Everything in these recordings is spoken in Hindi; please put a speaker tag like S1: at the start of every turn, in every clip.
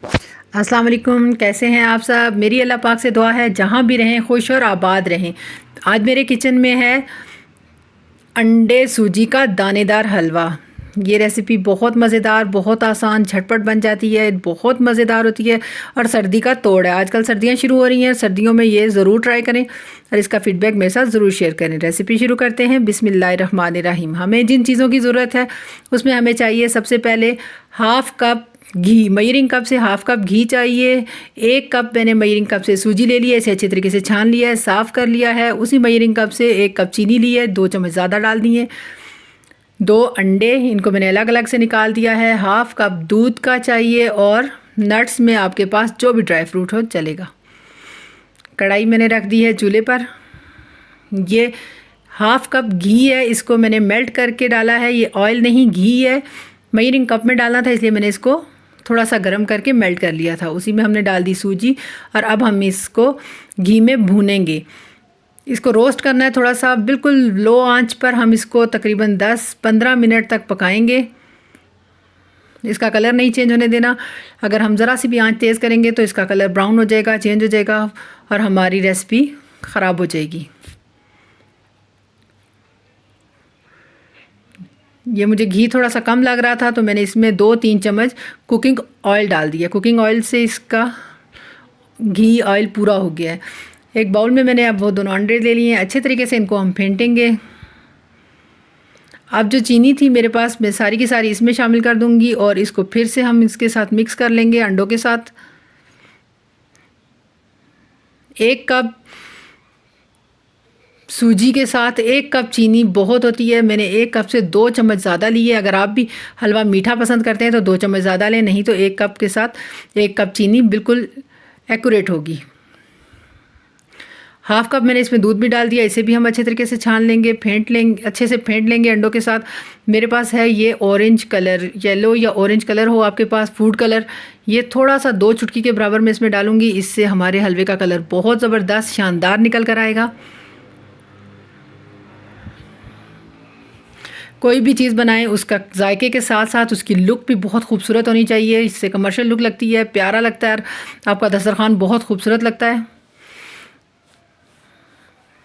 S1: अस्सलाम वालेकुम, कैसे हैं आप सब। मेरी अल्लाह पाक से दुआ है जहाँ भी रहें खुश और आबाद रहें। आज मेरे किचन में है अंडे सूजी का दानेदार हलवा। ये रेसिपी बहुत मज़ेदार, बहुत आसान, झटपट बन जाती है, बहुत मज़ेदार होती है और सर्दी का तोड़ है। आजकल सर्दियाँ शुरू हो रही हैं, सर्दियों में ये ज़रूर ट्राई करें और इसका फ़ीडबैक मेरे साथ ज़रूर शेयर करें। रेसिपी शुरू करते हैं। बिस्मिल्लाहिर्रहमानिर्रहीम। हमें जिन चीज़ों की ज़रूरत है उसमें हमें चाहिए सबसे पहले हाफ़ कप घी। मेजरिंग कप से हाफ़ कप घी चाहिए। 1 कप मैंने मेजरिंग कप से सूजी ले लिया है, इसे अच्छे तरीके से छान लिया है, साफ़ कर लिया है। उसी मेजरिंग कप से 1 कप चीनी ली है, 2 चम्मच ज़्यादा डाल दिए। 2 अंडे, इनको मैंने अलग अलग से निकाल दिया है। हाफ़ कप दूध का चाहिए और नट्स में आपके पास जो भी ड्राई फ्रूट हो चलेगा। कढ़ाई मैंने रख दी है चूल्हे पर। ये हाफ़ कप घी है, इसको मैंने मेल्ट करके डाला है। ये ऑयल नहीं, घी है। मेजरिंग कप में डालना था इसलिए मैंने इसको थोड़ा सा गर्म करके मेल्ट कर लिया था। उसी में हमने डाल दी सूजी और अब हम इसको घी में भूनेंगे। इसको रोस्ट करना है थोड़ा सा, बिल्कुल लो आंच पर हम इसको तकरीबन 10-15 मिनट तक पकाएंगे। इसका कलर नहीं चेंज होने देना। अगर हम ज़रा सी भी आंच तेज़ करेंगे तो इसका कलर ब्राउन हो जाएगा, चेंज हो जाएगा और हमारी रेसिपी ख़राब हो जाएगी। ये मुझे घी थोड़ा सा कम लग रहा था तो मैंने इसमें 2-3 चम्मच कुकिंग ऑयल डाल दिया। कुकिंग ऑयल से इसका घी ऑयल पूरा हो गया है। एक बाउल में मैंने अब वो दोनों अंडे ले लिए हैं। अच्छे तरीके से इनको हम फेंटेंगे। अब जो चीनी थी मेरे पास, मैं सारी की सारी इसमें शामिल कर दूंगी और इसको फिर से हम इसके साथ मिक्स कर लेंगे अंडों के साथ। 1 कप सूजी के साथ 1 कप चीनी बहुत होती है। मैंने 1 कप से 2 चम्मच ज़्यादा ली है। अगर आप भी हलवा मीठा पसंद करते हैं तो 2 चम्मच ज़्यादा लें, नहीं तो 1 कप के साथ 1 कप चीनी बिल्कुल एक्यूरेट होगी। हाफ़ कप मैंने इसमें दूध भी डाल दिया। इसे भी हम अच्छे तरीके से छान लेंगे, फेंट लेंगे, अच्छे से फेंट लेंगे अंडों के साथ। मेरे पास है ये ऑरेंज कलर, येलो या ऑरेंज कलर हो आपके पास, फूड कलर। ये थोड़ा सा 2 चुटकी के बराबर मैं इसमें डालूंगी। इससे हमारे हलवे का कलर बहुत ज़बरदस्त शानदार निकल कर आएगा। कोई भी चीज़ बनाएं उसका जायके के साथ साथ उसकी लुक भी बहुत खूबसूरत होनी चाहिए। इससे कमर्शियल लुक लगती है, प्यारा लगता है, आपका दस्तरखान बहुत खूबसूरत लगता है।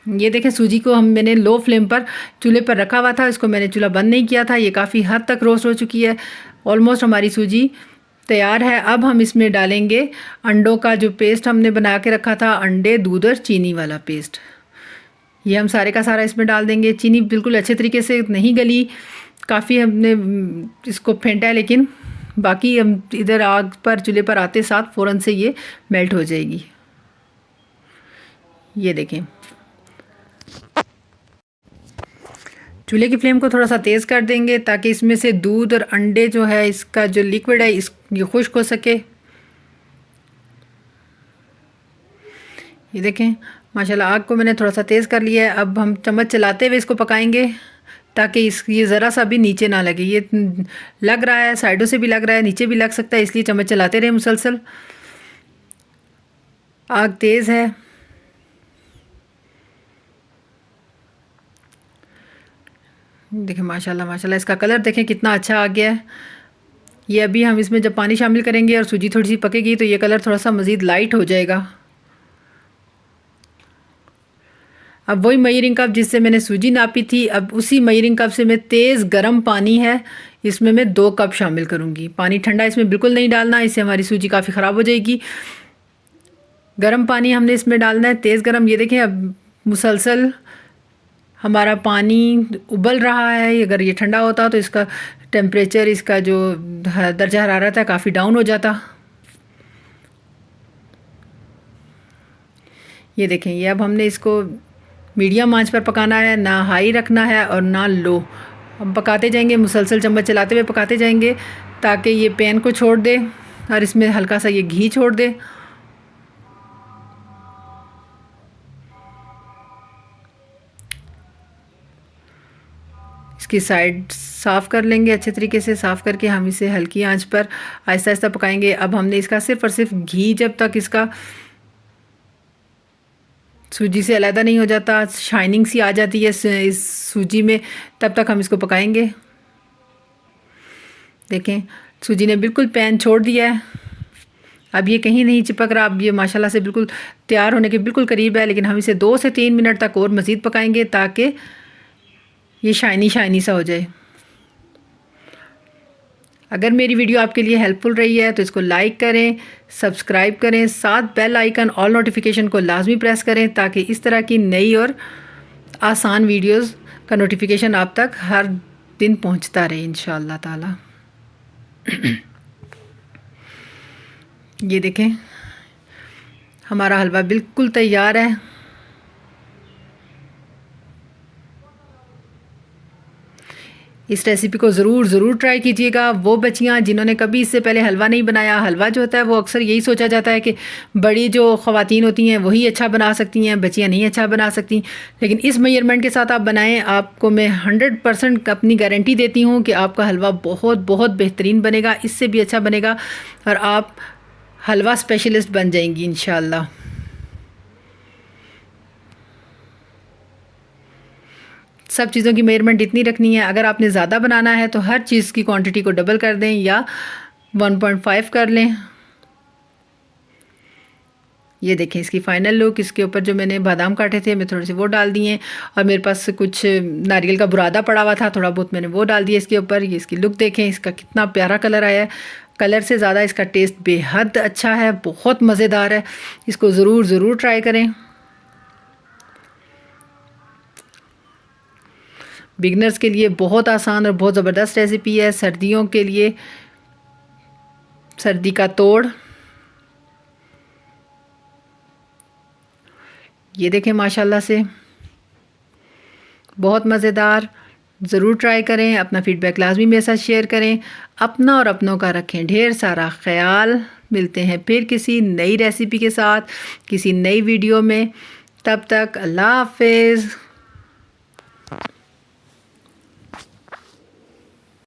S1: ये देखें, सूजी को मैंने लो फ्लेम पर चूल्हे पर रखा हुआ था, इसको मैंने चूल्हा बंद नहीं किया था। ये काफ़ी हद तक रोस्ट हो चुकी है। ऑलमोस्ट हमारी सूजी तैयार है। अब हम इसमें डालेंगे अंडों का जो पेस्ट हमने बना के रखा था, अंडे, दूध और चीनी वाला पेस्ट। ये हम सारे का सारा इसमें डाल देंगे। चीनी बिल्कुल अच्छे तरीके से नहीं गली, काफ़ी हमने इसको फेंटा है, लेकिन बाकी हम इधर आग पर चूल्हे पर आते साथ फ़ौरन से ये मेल्ट हो जाएगी। ये देखें, चूल्हे की फ्लेम को थोड़ा सा तेज़ कर देंगे ताकि इसमें से दूध और अंडे जो है, इसका जो लिक्विड है ये खुश्क हो सके। ये देखें, माशाल्लाह आग को मैंने थोड़ा सा तेज़ कर लिया है। अब हम चम्मच चलाते हुए इसको पकाएंगे ताकि ये ज़रा सा भी नीचे ना लगे। ये लग रहा है, साइडों से भी लग रहा है, नीचे भी लग सकता है, इसलिए चम्मच चलाते रहे मुसलसल। आग तेज़ है। देखें, माशाल्लाह माशाल्लाह इसका कलर देखें कितना अच्छा आ गया है। ये अभी हम इसमें जब पानी शामिल करेंगे और सूजी थोड़ी सी पकेगी तो ये कलर थोड़ा सा मज़ीद लाइट हो जाएगा। अब वही मेजरिंग कप जिससे मैंने सूजी नापी थी, अब उसी मेजरिंग कप से मैं तेज़ गर्म पानी है इसमें मैं 2 कप शामिल करूँगी। पानी ठंडा इसमें बिल्कुल नहीं डालना, इससे हमारी सूजी काफ़ी ख़राब हो जाएगी। गर्म पानी हमने इसमें डालना है, तेज़ गर्म। ये देखें, अब मुसलसल हमारा पानी उबल रहा है। अगर ये ठंडा होता तो इसका टेम्परेचर, इसका जो दर्जा हरारत है, काफ़ी डाउन हो जाता। ये देखें, ये अब हमने इसको मीडियम आंच पर पकाना है, ना हाई रखना है और ना लो। हम पकाते जाएंगे, मुसलसल चम्मच चलाते हुए पकाते जाएंगे ताकि ये पैन को छोड़ दे और इसमें हल्का सा ये घी छोड़ दे। इसकी साइड साफ़ कर लेंगे, अच्छे तरीके से साफ़ करके हम इसे हल्की आंच पर आहिस्ता आहिस्ता पकाएंगे। अब हमने इसका सिर्फ़ और सिर्फ घी जब तक इसका सूजी से अलग नहीं हो जाता, शाइनिंग सी आ जाती है इस सूजी में, तब तक हम इसको पकाएंगे। देखें, सूजी ने बिल्कुल पैन छोड़ दिया है। अब ये कहीं नहीं चिपक रहा। अब ये माशाल्लाह से बिल्कुल तैयार होने के बिल्कुल करीब है, लेकिन हम इसे 2 से 3 मिनट तक और मज़ीद पकाएंगे ताकि ये शाइनी शाइनी सा हो जाए। अगर मेरी वीडियो आपके लिए हेल्पफुल रही है तो इसको लाइक करें, सब्सक्राइब करें, साथ बेल आइकन ऑल नोटिफिकेशन को लाजमी प्रेस करें ताकि इस तरह की नई और आसान वीडियोस का नोटिफिकेशन आप तक हर दिन पहुंचता रहे इंशाअल्लाह ताला। ये देखें हमारा हलवा बिल्कुल तैयार है। इस रेसिपी को ज़रूर ट्राई कीजिएगा। वो बच्चियाँ जिन्होंने कभी इससे पहले हलवा नहीं बनाया, हलवा जो होता है वो अक्सर यही सोचा जाता है कि बड़ी जो ख़वातीन होती हैं वही अच्छा बना सकती हैं, बच्चियाँ नहीं अच्छा बना सकती। लेकिन इस मेजरमेंट के साथ आप बनाएं, आपको मैं 100% अपनी गारंटी देती हूँ कि आपका हलवा बहुत बेहतरीन बनेगा, इससे भी अच्छा बनेगा और आप हलवा स्पेशलिस्ट बन जाएंगी इंशाअल्लाह। सब चीज़ों की मेजरमेंट इतनी रखनी है। अगर आपने ज़्यादा बनाना है तो हर चीज़ की क्वांटिटी को डबल कर दें या 1.5 कर लें। ये देखें इसकी फ़ाइनल लुक। इसके ऊपर जो मैंने बादाम काटे थे मैं थोड़े से वो डाल दिए और मेरे पास कुछ नारियल का बुरादा पड़ा हुआ था, थोड़ा बहुत मैंने वो डाल दिया इसके ऊपर। ये इसकी लुक देखें, इसका कितना प्यारा कलर आया है। कलर से ज़्यादा इसका टेस्ट बेहद अच्छा है, बहुत मज़ेदार है। इसको ज़रूर ट्राई करें। बिगनर्स के लिए बहुत आसान और बहुत ज़बरदस्त रेसिपी है। सर्दियों के लिए सर्दी का तोड़। ये देखें माशाल्लाह से बहुत मज़ेदार। ज़रूर ट्राई करें। अपना फ़ीडबैक लाजमी मेरे साथ शेयर करें। अपना और अपनों का रखें ढेर सारा ख्याल। मिलते हैं फिर किसी नई रेसिपी के साथ किसी नई वीडियो में। तब तक अल्लाह हाफ़िज़।